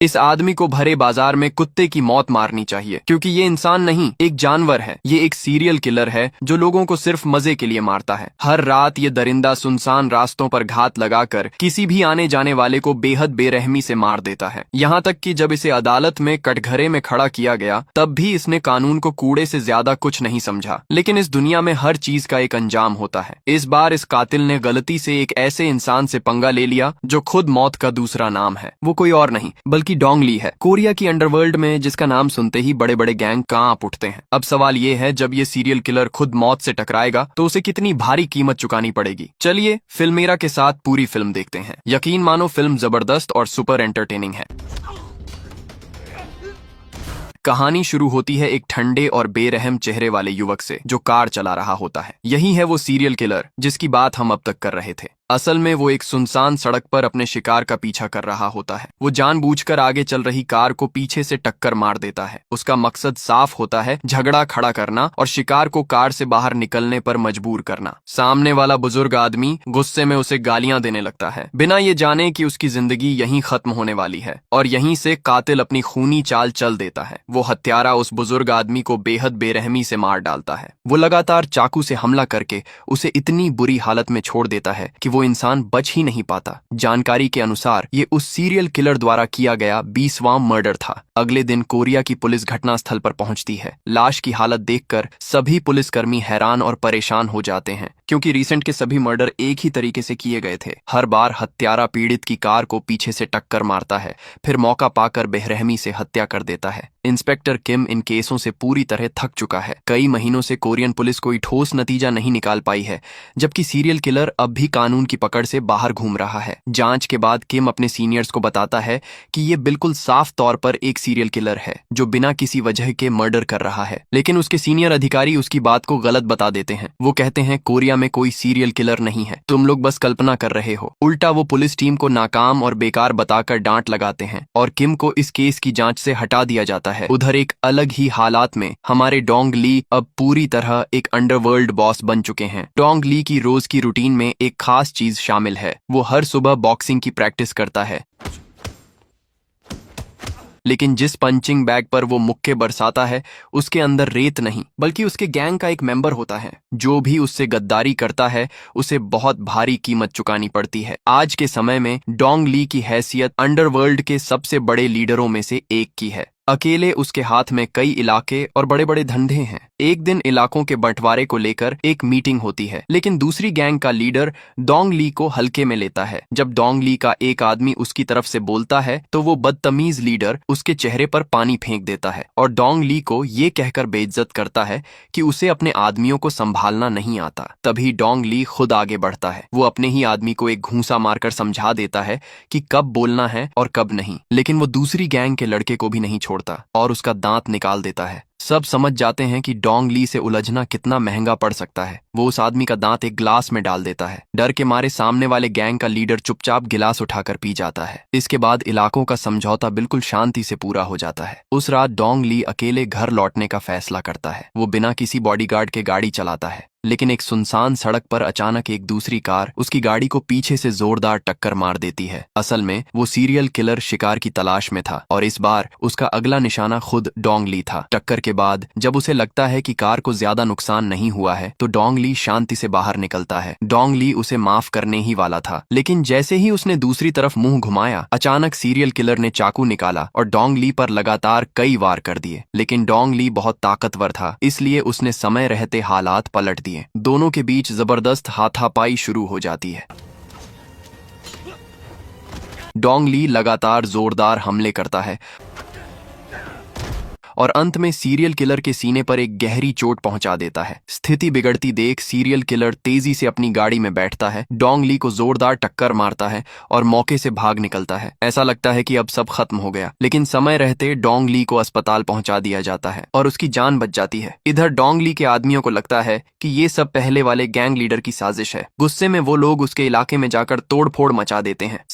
इस आदमी को भरे बाजार में कुत्ते की मौत मारनी चाहिए, क्योंकि ये इंसान नहीं, एक जानवर है। ये एक सीरियल किलर है जो लोगों को सिर्फ मजे के लिए मारता है। हर रात ये दरिंदा सुनसान रास्तों पर घात लगाकर किसी भी आने जाने वाले को बेहद बेरहमी से मार देता है। यहाँ तक कि जब इसे अदालत में कटघरे में खड़ा किया गया तब भी इसने कानून को कूड़े से ज्यादा कुछ नहीं समझा। लेकिन इस दुनिया में हर चीज का एक अंजाम होता है। इस बार इस कातिल ने गलती से एक ऐसे इंसान से पंगा ले लिया जो खुद मौत का दूसरा नाम है। वो कोई और नहीं बल्कि डोंग ली है, कोरिया की अंडरवर्ल्ड में जिसका नाम सुनते ही बड़े बड़े गैंग कांप उठते हैं। अब सवाल ये है, जब ये सीरियल किलर खुद मौत से टकराएगा तो उसे कितनी भारी कीमत चुकानी पड़ेगी। चलिए फिल्मेरा के साथ पूरी फिल्म देखते हैं। यकीन मानो फिल्म जबरदस्त और सुपर एंटरटेनिंग है। कहानी शुरू होती है एक ठंडे और बेरहम चेहरे वाले युवक से जो कार चला रहा होता है। यही है वो सीरियल किलर जिसकी बात हम अब तक कर रहे थे। असल में वो एक सुनसान सड़क पर अपने शिकार का पीछा कर रहा होता है। वो जानबूझकर आगे चल रही कार को पीछे से टक्कर मार देता है। उसका मकसद साफ होता है, झगड़ा खड़ा करना और शिकार को कार से बाहर निकलने पर मजबूर करना। सामने वाला बुजुर्ग आदमी गुस्से में उसे गालियां देने लगता है, बिना ये जाने कि उसकी जिंदगी यहीं खत्म होने वाली है। और यहीं से कातिल अपनी खूनी चाल चल देता है। वो हत्यारा उस बुजुर्ग आदमी को बेहद बेरहमी से मार डालता है। वो लगातार चाकू से हमला करके उसे इतनी बुरी हालत में छोड़ देता है कि वो इंसान बच ही नहीं पाता। जानकारी के अनुसार ये उस सीरियल किलर द्वारा किया गया 20वां मर्डर था। अगले दिन कोरिया की पुलिस घटनास्थल पर पहुंचती है। लाश की हालत देखकर सभी पुलिसकर्मी हैरान और परेशान हो जाते हैं, क्योंकि रिसेंट के सभी मर्डर एक ही तरीके से किए गए थे। हर बार हत्यारा पीड़ित की कार को पीछे से टक्कर मारता है, फिर मौका पाकर बेरहमी से हत्या कर देता है। इंस्पेक्टर किम इन केसों से पूरी तरह थक चुका है। कई महीनों से कोरियन पुलिस कोई ठोस नतीजा नहीं निकाल पाई है, जबकि सीरियल किलर अब भी कानून की पकड़ से बाहर घूम रहा है। जांच के बाद किम अपने सीनियर्स को बताता है कि ये बिल्कुल साफ तौर पर एक सीरियल किलर है जो बिना किसी वजह के मर्डर कर रहा है। लेकिन उसके सीनियर अधिकारी उसकी बात को गलत बता देते हैं। वो कहते हैं कोरिया में कोई सीरियल किलर नहीं है, तुम लोग बस कल्पना कर रहे हो। उल्टा वो पुलिस टीम को नाकाम और बेकार बताकर डांट लगाते हैं और किम को इस केस की जांच से हटा दिया जाता है। उधर एक अलग ही हालात में हमारे डोंग ली अब पूरी तरह एक अंडरवर्ल्ड बॉस बन चुके हैं। डोंग ली की रोज की रूटीन में एक खास चीज शामिल है। वो हर सुबह बॉक्सिंग की प्रैक्टिस करता है, लेकिन जिस पंचिंग बैग पर वो मुक्के बरसाता है उसके अंदर रेत नहीं बल्कि उसके गैंग का एक मेंबर होता है। जो भी उससे गद्दारी करता है उसे बहुत भारी कीमत चुकानी पड़ती है। आज के समय में डोंग ली की हैसियत अंडरवर्ल्ड के सबसे बड़े लीडरों में से एक की है। अकेले उसके हाथ में कई इलाके और बड़े बड़े धंधे हैं। एक दिन इलाकों के बंटवारे को लेकर एक मीटिंग होती है, लेकिन दूसरी गैंग का लीडर डोंग ली को हल्के में लेता है। जब डोंग ली का एक आदमी उसकी तरफ से बोलता है तो वो बदतमीज लीडर उसके चेहरे पर पानी फेंक देता है और डोंग ली को ये कहकर बेइज्जत करता है कि उसे अपने आदमियों को संभालना नहीं आता। तभी डोंग ली खुद आगे बढ़ता है। वो अपने ही आदमी को एक घूंसा मारकर समझा देता है कि कब बोलना है और कब नहीं। लेकिन वो दूसरी गैंग के लड़के को भी नहीं छोड़ता और उसका दांत निकाल देता है। सब समझ जाते हैं कि डोंग ली से उलझना कितना महंगा पड़ सकता है। वो उस आदमी का दांत एक ग्लास में डाल देता है। डर के मारे सामने वाले गैंग का लीडर चुपचाप गिलास उठाकर पी जाता है। इसके बाद इलाकों का समझौता बिल्कुल शांति से पूरा हो जाता है। उस रात डोंग ली अकेले घर लौटने का फैसला करता है। वो बिना किसी बॉडीगार्ड के गाड़ी चलाता है, लेकिन एक सुनसान सड़क पर अचानक एक दूसरी कार उसकी गाड़ी को पीछे से जोरदार टक्कर मार देती है। असल में वो सीरियल किलर शिकार की तलाश में था और इस बार उसका अगला निशाना खुद डोंग ली था। टक्कर के बाद जब उसे लगता है कि कार को ज्यादा नुकसान नहीं हुआ है तो डोंग ली शांति से बाहर निकलता है। डोंग ली उसे माफ करने ही वाला था, लेकिन जैसे ही उसने दूसरी तरफ मुंह घुमाया अचानक सीरियल किलर ने चाकू निकाला और डोंग ली पर लगातार कई वार कर दिए। लेकिन डोंग ली बहुत ताकतवर था, इसलिए उसने समय रहते हालात पलट दिए। दोनों के बीच जबरदस्त हाथापाई शुरू हो जाती है। डोंग ली लगातार जोरदार हमले करता है और अंत में सीरियल किलर के सीने पर एक गहरी चोट पहुंचा देता है। स्थिति बिगड़ती देख सीरियल किलर तेजी से अपनी गाड़ी में बैठता है, डोंग ली को जोरदार टक्कर मारता है और मौके से भाग निकलता है। ऐसा लगता है कि अब सब खत्म हो गया, लेकिन समय रहते डोंग ली को अस्पताल पहुंचा दिया जाता है और उसकी जान बच जाती है। इधर डोंग ली के आदमियों को लगता है कि ये सब पहले वाले गैंग लीडर की साजिश है। गुस्से में वो लोग उसके इलाके में जाकर तोड़फोड़ मचा देते हैं।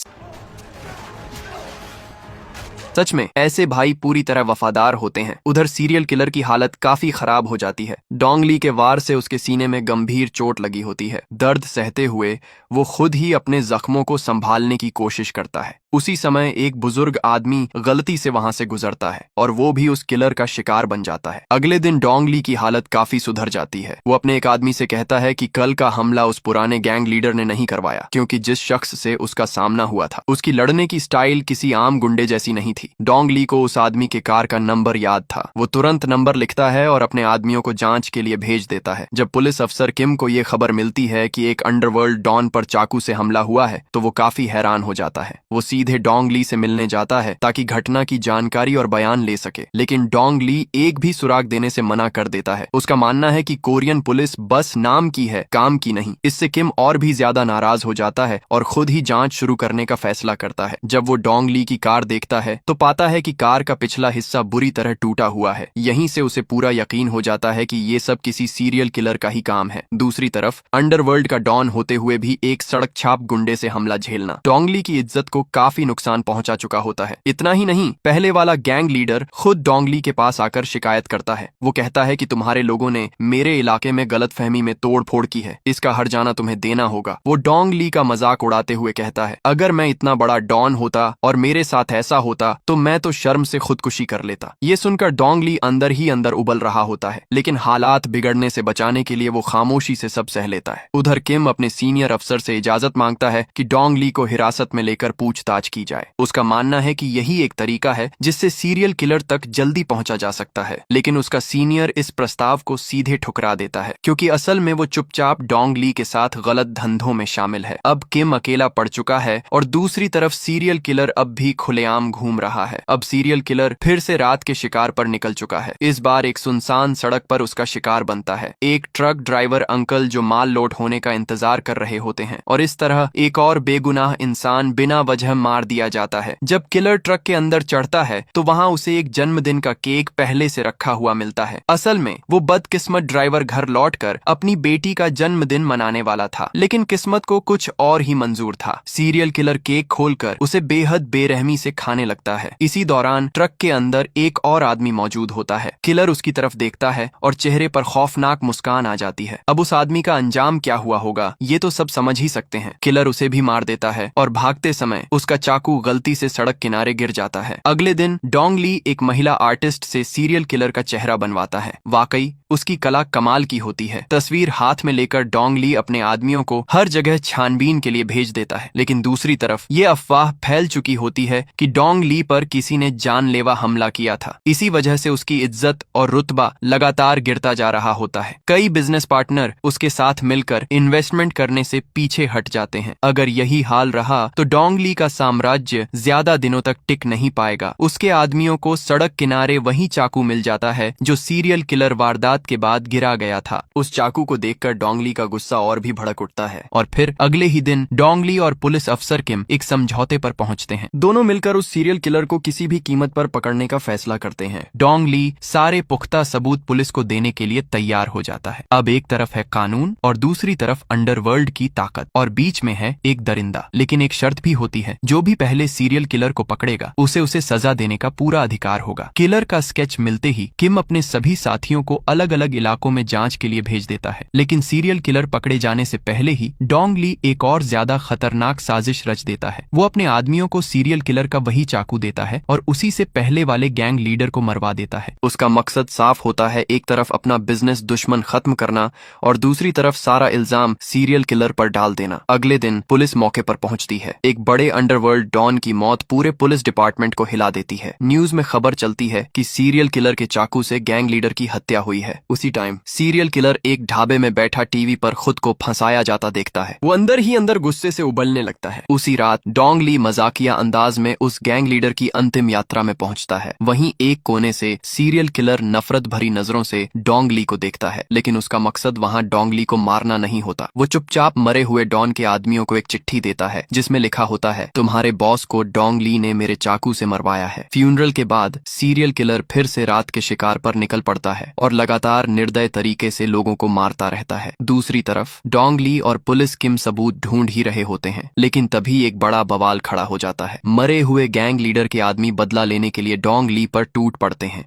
सच में ऐसे भाई पूरी तरह वफादार होते हैं। उधर सीरियल किलर की हालत काफी खराब हो जाती है। डोंग ली के वार से उसके सीने में गंभीर चोट लगी होती है। दर्द सहते हुए वो खुद ही अपने जख्मों को संभालने की कोशिश करता है। उसी समय एक बुजुर्ग आदमी गलती से वहां से गुजरता है और वो भी उस किलर का शिकार बन जाता है। अगले दिन डोंग ली की हालत काफी सुधर जाती है। वो अपने एक आदमी से कहता है कि कल का हमला उस पुराने गैंग लीडर ने नहीं करवाया, क्योंकि जिस शख्स से उसका सामना हुआ था उसकी लड़ने की स्टाइल किसी आम गुंडे जैसी नहीं थी। डोंग ली को उस आदमी के कार का नंबर याद था। वो तुरंत नंबर लिखता है और अपने आदमियों को जांच के लिए भेज देता है। जब पुलिस अफसर किम को ये खबर मिलती है कि एक अंडरवर्ल्ड डॉन पर चाकू से हमला हुआ है तो वो काफी हैरान हो जाता है। वो सीधे डोंग ली से मिलने जाता है ताकि घटना की जानकारी और बयान ले सके, लेकिन डोंग ली एक भी सुराग देने से मना कर देता है। उसका मानना है कि कोरियन पुलिस बस नाम की है, काम की नहीं। इससे किम और भी ज्यादा नाराज हो जाता है और खुद ही जांच शुरू करने का फैसला करता है। जब वो डोंग ली की कार देखता है तो पाता है कि कार का पिछला हिस्सा बुरी तरह टूटा हुआ है। यहीं से उसे पूरा यकीन हो जाता है कि ये सब किसी सीरियल किलर का ही काम है। दूसरी तरफ अंडरवर्ल्ड का डॉन होते हुए भी एक सड़क छाप गुंडे से हमला झेलना डोंग ली की इज्जत को काफी नुकसान पहुंचा चुका होता है। इतना ही नहीं, पहले वाला गैंग लीडर खुद डोंग ली के पास आकर शिकायत करता है। वो कहता है कि तुम्हारे लोगों ने मेरे इलाके में गलतफहमी में तोड़ फोड़ की है, इसका हर्जाना तुम्हें देना होगा। वो डोंग ली का मजाक उड़ाते हुए कहता है, अगर मैं इतना बड़ा डॉन होता और मेरे साथ ऐसा होता तो मैं तो शर्म से खुदकुशी कर लेता। ये सुनकर डोंग ली अंदर ही अंदर उबल रहा होता है, लेकिन हालात बिगड़ने से बचाने के लिए वो खामोशी से सब सह लेता है। उधर किम अपने सीनियर अफसर से इजाजत मांगता है कि डोंग ली को हिरासत में लेकर पूछताछ की जाए। उसका मानना है कि यही एक तरीका है जिससे सीरियल किलर तक जल्दी पहुंचा जा सकता है, लेकिन उसका सीनियर इस प्रस्ताव को सीधे ठुकरा देता है, क्योंकि असल में वो चुपचाप डोंग ली के साथ गलत धंधों में शामिल है। अब किम अकेला पड़ चुका है और दूसरी तरफ सीरियल किलर अब भी खुलेआम घूम रहा है। अब सीरियल किलर फिर से रात के शिकार पर निकल चुका है। इस बार एक सुनसान सड़क पर उसका शिकार बनता है। एक ट्रक ड्राइवर अंकल जो माल लोड होने का इंतजार कर रहे होते हैं, और इस तरह एक और बेगुनाह इंसान बिना वजह मार दिया जाता है। जब किलर ट्रक के अंदर चढ़ता है तो वहाँ उसे एक जन्मदिन का केक पहले से रखा हुआ मिलता है। असल में वो बदकिस्मत ड्राइवर घर लौटकर अपनी बेटी का जन्मदिन मनाने वाला था, लेकिन किस्मत को कुछ और ही मंजूर था। सीरियल किलर केक खोलकर उसे बेहद बेरहमी से खाने लगता है। इसी दौरान ट्रक के अंदर एक और आदमी मौजूद होता है। किलर उसकी तरफ देखता है और चेहरे पर खौफनाक मुस्कान आ जाती है। अब उस आदमी का अंजाम क्या हुआ होगा ये तो सब समझ ही सकते हैं। किलर उसे भी मार देता है और भागते समय उसका चाकू गलती से सड़क किनारे गिर जाता है। अगले दिन डोंग ली एक महिला आर्टिस्ट से सीरियल किलर का चेहरा बनवाता है। वाकई उसकी कला कमाल की होती है। तस्वीर हाथ में लेकर डोंग ली अपने आदमियों को हर जगह छानबीन के लिए भेज देता है, लेकिन दूसरी तरफ ये अफवाह फैल चुकी होती है कि डोंग ली पर किसी ने जानलेवा हमला किया था। इसी वजह से उसकी इज्जत और रुतबा लगातार गिरता जा रहा होता है। कई बिजनेस पार्टनर उसके साथ मिलकर इन्वेस्टमेंट करने से पीछे हट जाते हैं। अगर यही हाल रहा तो डोंग ली का साम्राज्य ज्यादा दिनों तक टिक नहीं पाएगा। उसके आदमियों को सड़क किनारे वही चाकू मिल जाता है जो सीरियल किलर वारदात के बाद गिरा गया था। उस चाकू को देखकर डोंग ली का गुस्सा और भी भड़क उठता है और फिर अगले ही दिन डोंग ली और पुलिस अफसर किम एक समझौते पर पहुंचते हैं। दोनों मिलकर उस सीरियल किलर को किसी भी कीमत पर पकड़ने का फैसला करते हैं। डोंग ली सारे पुख्ता सबूत पुलिस को देने के लिए तैयार हो जाता है। अब एक तरफ है कानून और दूसरी तरफ अंडरवर्ल्ड की ताकत, और बीच में है एक दरिंदा। लेकिन एक शर्त भी होती है, जो भी पहले सीरियल किलर को पकड़ेगा उसे सजा देने का पूरा अधिकार होगा। किलर का स्केच मिलते ही किम अपने सभी साथियों को अलग अलग इलाकों में जांच के लिए भेज देता है, लेकिन सीरियल किलर पकड़े जाने से पहले ही डोंग ली एक और ज्यादा खतरनाक साजिश रच देता है। वो अपने आदमियों को सीरियल किलर का वही चाकू देता है और उसी से पहले वाले गैंग लीडर को मरवा देता है। उसका मकसद साफ होता है, एक तरफ अपना बिजनेस दुश्मन खत्म करना और दूसरी तरफ सारा इल्जाम सीरियल किलर पर डाल देना। अगले दिन पुलिस मौके पर पहुंचती है। एक बड़े अंडरवर्ल्ड डॉन की मौत पूरे पुलिस डिपार्टमेंट को हिला देती है। न्यूज में खबर चलती है कि सीरियल किलर के चाकू से गैंग लीडर की हत्या हुई है। उसी टाइम सीरियल किलर एक ढाबे में बैठा टीवी पर खुद को फंसाया जाता देखता है। वो अंदर ही अंदर गुस्से से उबलने लगता है। उसी रात डोंग ली मजाकिया अंदाज में उस गैंग लीडर की अंतिम यात्रा में पहुंचता है। वहीं एक कोने से सीरियल किलर नफरत भरी नजरों से डोंग ली को देखता है, लेकिन उसका मकसद वहां डोंग ली को मारना नहीं होता। वो चुपचाप मरे हुए डॉन के आदमियों को एक चिट्ठी देता है जिसमें लिखा होता है, तुम्हारे बॉस को डोंग ली ने मेरे चाकू से मरवाया है। फ्यूनरल के बाद सीरियल किलर फिर से रात के शिकार पर निकल पड़ता है और लगातार निर्दय तरीके से लोगों को मारता रहता है। दूसरी तरफ डोंग ली और पुलिस किम सबूत ढूंढ ही रहे होते हैं, लेकिन तभी एक बड़ा बवाल खड़ा हो जाता है। मरे हुए गैंग लीडर के आदमी बदला लेने के लिए डोंग ली पर टूट पड़ते हैं।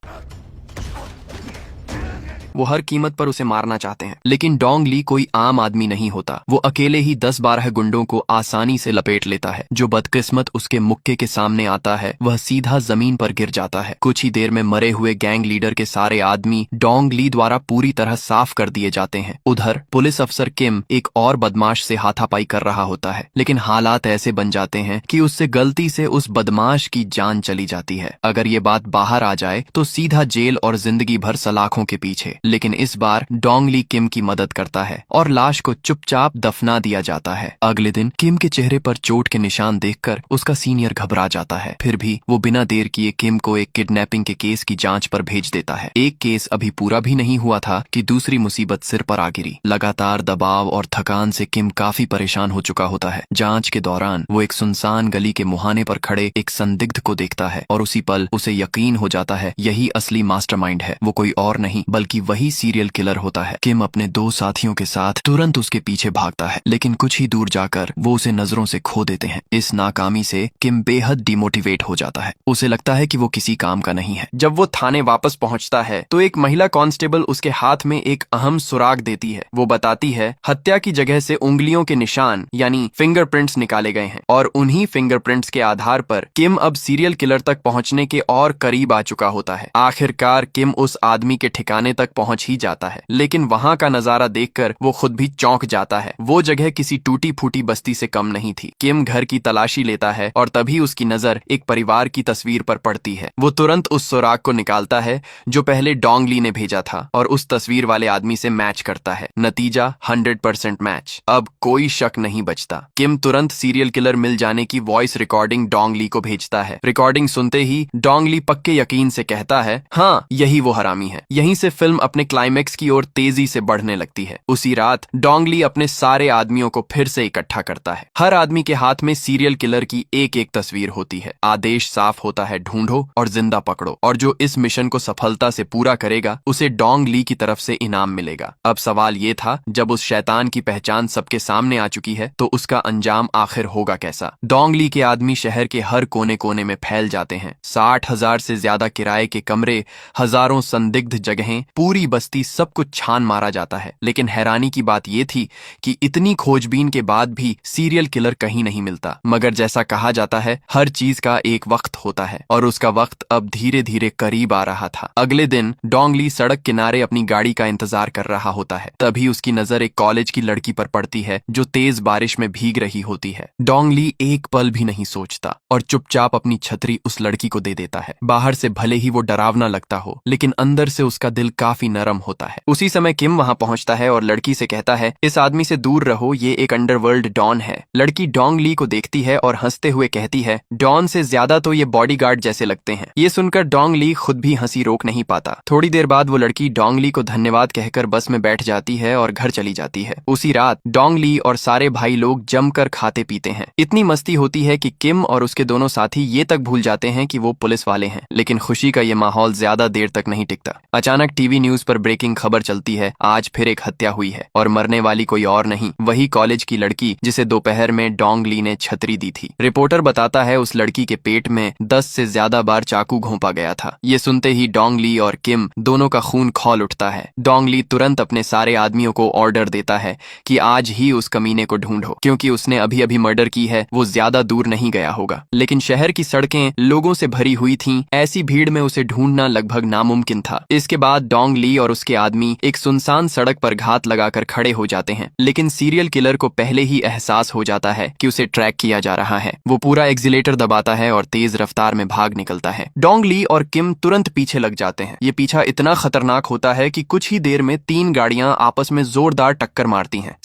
वो हर कीमत पर उसे मारना चाहते हैं। लेकिन डोंग ली कोई आम आदमी नहीं होता। वो अकेले ही 10-12 गुंडों को आसानी से लपेट लेता है। जो बदकिस्मत उसके मुक्के के सामने आता है वह सीधा जमीन पर गिर जाता है। कुछ ही देर में मरे हुए गैंग लीडर के सारे आदमी डोंग ली द्वारा पूरी तरह साफ कर दिए जाते हैं। उधर पुलिस अफसर किम एक और बदमाश से हाथापाई कर रहा होता है, लेकिन हालात ऐसे बन जाते हैं कि उससे गलती से उस बदमाश की जान चली जाती है। अगर ये बात बाहर आ जाए तो सीधा जेल और जिंदगी भर सलाखों के पीछे। लेकिन इस बार डोंग ली किम की मदद करता है और लाश को चुपचाप दफना दिया जाता है। अगले दिन किम के चेहरे पर चोट के निशान देखकर उसका सीनियर घबरा जाता है। फिर भी वो बिना देर किए किम को एक किडनैपिंग के केस की जांच पर भेज देता है। एक केस अभी पूरा भी नहीं हुआ था कि दूसरी मुसीबत सिर पर आ गिरी। लगातार दबाव और थकान से किम काफी परेशान हो चुका होता है। जांच के दौरान वो एक सुनसान गली के मुहाने पर खड़े एक संदिग्ध को देखता है और उसी पल उसे यकीन हो जाता है यही असली मास्टरमाइंड है। वो कोई और नहीं बल्कि वही सीरियल किलर होता है। किम अपने 2 साथियों के साथ तुरंत उसके पीछे भागता है, लेकिन कुछ ही दूर जाकर वो उसे नजरों से खो देते हैं। इस नाकामी से किम बेहद डिमोटिवेट हो जाता है। उसे लगता है कि वो किसी काम का नहीं है। जब वो थाने वापस पहुंचता है तो एक महिला कांस्टेबल उसके हाथ में एक अहम सुराग देती है। वो बताती है हत्या की जगह से उंगलियों के निशान यानी फिंगरप्रिंट्स निकाले गए हैं और उन्हीं फिंगरप्रिंट्स के आधार पर किम अब सीरियल किलर तक पहुंचने के और करीब आ चुका होता है। आखिरकार किम उस आदमी के ठिकाने तक पहुंच ही जाता है, लेकिन वहां का नजारा देखकर वो खुद भी चौंक जाता है। वो जगह किसी टूटी फूटी बस्ती से कम नहीं थी। किम घर की तलाशी लेता है और तभी उसकी नजर एक परिवार की तस्वीर पर पड़ती है। वो तुरंत उस सुराग को निकालता है जो पहले डोंग ली ने भेजा था और उस तस्वीर वाले आदमी से मैच करता है। नतीजा 100% मैच। अब कोई शक नहीं बचता। किम तुरंत सीरियल किलर मिल जाने की वॉइस रिकॉर्डिंग डोंग ली को भेजता है। रिकॉर्डिंग सुनते ही डोंग ली पक्के यकीन से कहता है हाँ यही वो हरामी है। यहीं से फिल्म अपने क्लाइमेक्स की ओर तेजी से बढ़ने लगती है। उसी रात डोंग ली अपने सारे आदमियों को फिर से इकट्ठा करता है। हर आदमी के हाथ में सीरियल किलर की एक एक तस्वीर होती है। आदेश साफ होता है ढूंढो और जिंदा पकड़ो, और जो इस मिशन को सफलता से पूरा करेगा उसे डोंग ली की तरफ से इनाम मिलेगा। अब सवाल ये था जब उस शैतान की पहचान सबके सामने आ चुकी है तो उसका अंजाम आखिर होगा कैसा। डोंग ली के आदमी शहर के हर कोने कोने में फैल जाते हैं। 60,000 से ज्यादा किराए के कमरे, हजारों संदिग्ध जगहें, पूरी बस्ती, सब कुछ छान मारा जाता है। लेकिन हैरानी की बात यह थी कि इतनी खोजबीन के बाद भी सीरियल किलर कहीं नहीं मिलता। मगर जैसा कहा जाता है हर चीज का एक वक्त होता है और उसका वक्त अब धीरे धीरे करीब आ रहा था। अगले दिन डोंग ली सड़क किनारे अपनी गाड़ी का इंतजार कर रहा होता है। तभी उसकी नजर एक कॉलेज की लड़की पर पड़ती है जो तेज बारिश में भीग रही होती है। डोंग ली एक पल भी नहीं सोचता और चुपचाप अपनी छतरी उस लड़की को दे देता है। बाहर से भले ही वो डरावना लगता हो, लेकिन अंदर से उसका दिल काफी नरम होता है। उसी समय किम वहां पहुंचता है और लड़की से कहता है इस आदमी से दूर रहो, ये एक अंडरवर्ल्ड डॉन है। लड़की डोंग ली को देखती है और हंसते हुए कहती है डॉन से ज्यादा तो ये बॉडीगार्ड जैसे लगते हैं। ये सुनकर डोंग ली खुद भी हंसी रोक नहीं पाता। थोड़ी देर बाद वो लड़की डोंग ली को धन्यवाद कहकर बस में बैठ जाती है और घर चली जाती है। उसी रात डोंग ली और सारे भाई लोग जमकर खाते पीते हैं। इतनी मस्ती होती है कि किम और उसके दोनों साथी ये तक भूल जाते हैं कि वो पुलिस वाले हैं। लेकिन खुशी का ये माहौल ज्यादा देर तक नहीं टिकता। अचानक टीवी न्यूज पर ब्रेकिंग खबर चलती है, आज फिर एक हत्या हुई है और मरने वाली कोई और नहीं, वही कॉलेज की लड़की जिसे दोपहर में डोंग ली ने छतरी दी थी। रिपोर्टर बताता है उस लड़की के पेट में 10 से ज्यादा बार चाकू घोंपा गया था। ये सुनते ही डोंग ली और किम दोनों का खून खौल उठता है। डोंग ली तुरंत अपने सारे आदमियों को ऑर्डर देता है कि आज ही उस कमीने को ढूंढो, क्योंकि उसने अभी अभी मर्डर की है, वो ज्यादा दूर नहीं गया होगा। लेकिन शहर की सड़कें लोगों से भरी हुई थीं, ऐसी भीड़ में उसे ढूंढना लगभग नामुमकिन था। इसके बाद डोंग ली और उसके आदमी एक सुनसान सड़क पर घात लगाकर खड़े हो जाते हैं। लेकिन सीरियल किलर को पहले ही एहसास हो जाता है कि उसे ट्रैक किया जा रहा है। वो पूरा एक्सीलेटर दबाता है और तेज रफ्तार में भाग निकलता है। डोंग ली और किम तुरंत पीछे लग जाते हैं। ये पीछा इतना खतरनाक होता है कि कुछ ही देर में 3 गाड़ियां आपस में जोरदार टक्कर मारती हैं।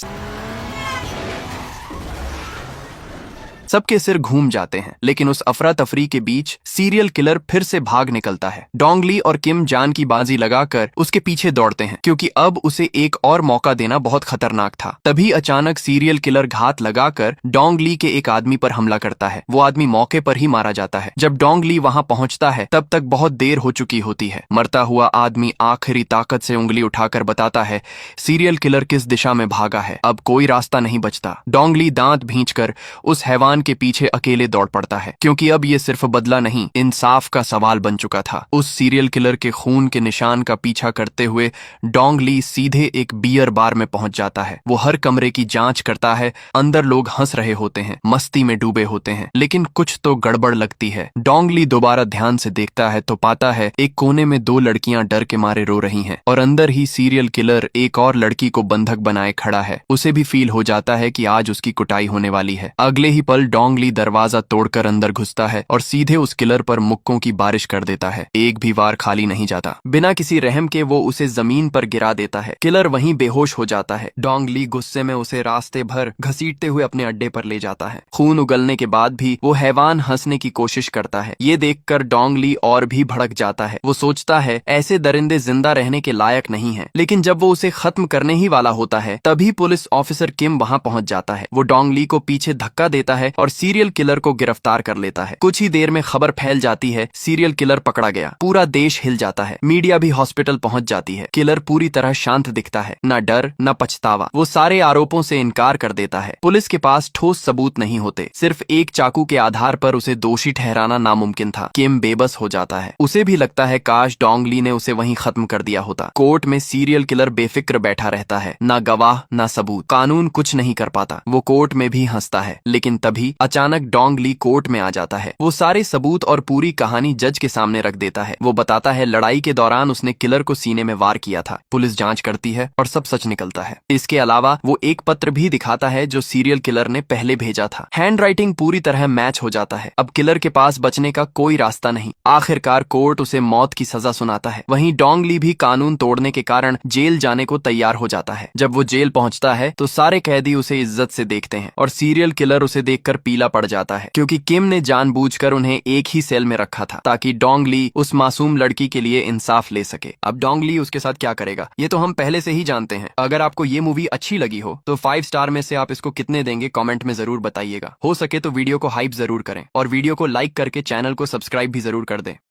सबके सिर घूम जाते हैं, लेकिन उस अफरा तफरी के बीच सीरियल किलर फिर से भाग निकलता है। डोंग ली और किम जान की बाजी लगाकर उसके पीछे दौड़ते हैं, क्योंकि अब उसे एक और मौका देना बहुत खतरनाक था। तभी अचानक सीरियल किलर घात लगाकर डोंग ली के एक आदमी पर हमला करता है। वो आदमी मौके पर ही मारा जाता है। जब डोंग ली वहां पहुंचता है तब तक बहुत देर हो चुकी होती है। मरता हुआ आदमी आखिरी ताकत से उंगली उठाकर बताता है सीरियल किलर किस दिशा में भागा है। अब कोई रास्ता नहीं बचता। डोंग ली दांत भींचकर उस हैवान के पीछे अकेले दौड़ पड़ता है, क्योंकि अब ये सिर्फ बदला नहीं, इंसाफ का सवाल बन चुका था। उस सीरियल किलर के खून के निशान का पीछा करते हुए डोंग ली सीधे एक बियर बार में पहुंच जाता है। वो हर कमरे की जांच करता है। अंदर लोग हंस रहे होते हैं, मस्ती में डूबे होते हैं, लेकिन कुछ तो गड़बड़ लगती है। डोंग ली दोबारा ध्यान से देखता है तो पाता है एक कोने में दो लड़कियां डर के मारे रो रही हैं, और अंदर ही सीरियल किलर एक और लड़की को बंधक बनाए खड़ा है। उसे भी फील हो जाता है कि आज उसकी कुटाई होने वाली है। अगले ही पल डोंग ली दरवाजा तोड़कर अंदर घुसता है और सीधे उस किलर पर मुक्कों की बारिश कर देता है। एक भी वार खाली नहीं जाता। बिना किसी रहम के वो उसे जमीन पर गिरा देता है। किलर वहीं बेहोश हो जाता है। डोंग ली गुस्से में उसे रास्ते भर घसीटते हुए अपने अड्डे पर ले जाता है। खून उगलने के बाद भी वो हैवान हंसने की कोशिश करता है। ये देखकर डोंग ली और भी भड़क जाता है। वो सोचता है ऐसे दरिंदे जिंदा रहने के लायक नहीं है। लेकिन जब वो उसे खत्म करने ही वाला होता है तभी पुलिस ऑफिसर किम वहां पहुंच जाता है। वो डोंग ली को पीछे धक्का देता है और सीरियल किलर को गिरफ्तार कर लेता है। कुछ ही देर में खबर फैल जाती है, सीरियल किलर पकड़ा गया। पूरा देश हिल जाता है। मीडिया भी हॉस्पिटल पहुंच जाती है। किलर पूरी तरह शांत दिखता है, न डर न पछतावा। वो सारे आरोपों से इनकार कर देता है। पुलिस के पास ठोस सबूत नहीं होते। सिर्फ एक चाकू के आधार पर उसे दोषी ठहराना नामुमकिन था। किम बेबस हो जाता है। उसे भी लगता है काश डोंग ली ने उसे वहीं खत्म कर दिया होता। कोर्ट में सीरियल किलर बेफिक्र बैठा रहता है, ना गवाह ना सबूत। कानून कुछ नहीं कर पाता। वो कोर्ट में भी हंसता है, लेकिन तभी अचानक डोंग ली कोर्ट में आ जाता है। वो सारे सबूत और पूरी कहानी जज के सामने रख देता है। वो बताता है लड़ाई के दौरान उसने किलर को सीने में वार किया था। पुलिस जांच करती है और सब सच निकलता है। इसके अलावा वो एक पत्र भी दिखाता है जो सीरियल किलर ने पहले भेजा था। हैंड राइटिंग पूरी तरह मैच हो जाता है। अब किलर के पास बचने का कोई रास्ता नहीं। आखिरकार कोर्ट उसे मौत की सजा सुनाता है। वहीं डोंग ली भी कानून तोड़ने के कारण जेल जाने को तैयार हो जाता है। जब वो जेल पहुंचता है तो सारे कैदी उसे इज्जत से देखते हैं और सीरियल किलर उसे देखकर पीला पड़ जाता है, क्योंकि किम ने जानबूझकर उन्हें एक ही सेल में रखा था ताकि डोंग ली उस मासूम लड़की के लिए इंसाफ ले सके। अब डोंग ली उसके साथ क्या करेगा ये तो हम पहले से ही जानते हैं। अगर आपको ये मूवी अच्छी लगी हो तो 5 स्टार में से आप इसको कितने देंगे कमेंट में जरूर बताइएगा। हो सके तो वीडियो को हाइप जरूर करें और वीडियो को लाइक करके चैनल को सब्सक्राइब भी जरूर कर दें।